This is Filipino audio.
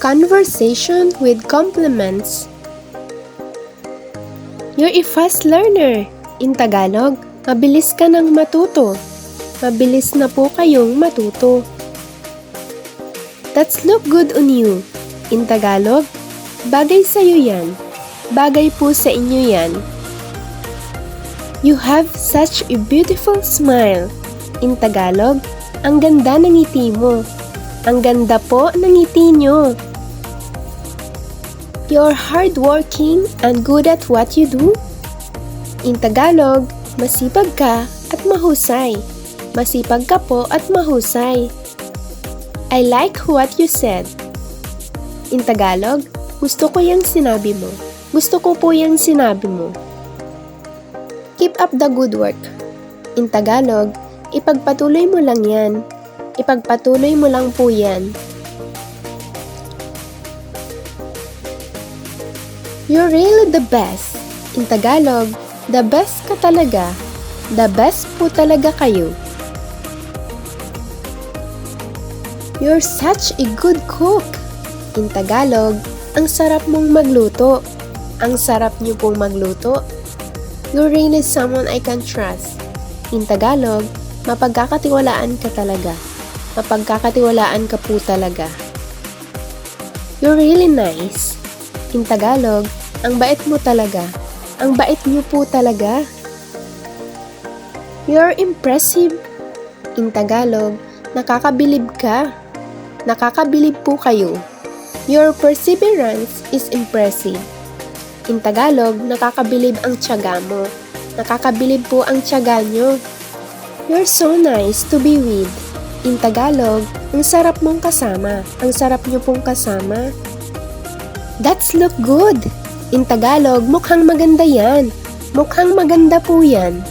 Conversation with compliments. You're a fast learner. In Tagalog, mabilis ka nang matuto. Mabilis na po kayong matuto. That's look good on you. In Tagalog, bagay sa'yo yan. Bagay po sa inyo yan. You have such a beautiful smile. In Tagalog, ang ganda ng ngiti mo. Ang ganda po ng ngiti nyo. You're hardworking and good at what you do. In Tagalog, masipag ka at mahusay. Masipag ka po at mahusay. I like what you said. In Tagalog, gusto ko yung sinabi mo. Gusto ko po yung sinabi mo. Keep up the good work. In Tagalog, ipagpatuloy mo lang yan. Ipagpatuloy mo lang po yan. You're really the best. In Tagalog, the best ka talaga. The best po talaga kayo. You're such a good cook. In Tagalog, ang sarap mong magluto. Ang sarap niyo pong magluto. You're really someone I can trust. In Tagalog, mapagkakatiwalaan ka talaga. Mapagkakatiwalaan ka po talaga. You're really nice. In Tagalog, ang bait mo talaga. Ang bait niyo po talaga. You're impressive. In Tagalog, nakakabilib ka. Nakakabilib po kayo. Your perseverance is impressive. In Tagalog, nakakabilib ang tiyaga mo. Nakakabilib po ang tiyaga nyo. You're so nice to be with. In Tagalog, ang sarap mong kasama. Ang sarap nyo pong kasama. That's look good. In Tagalog, mukhang maganda yan. Mukhang maganda po yan.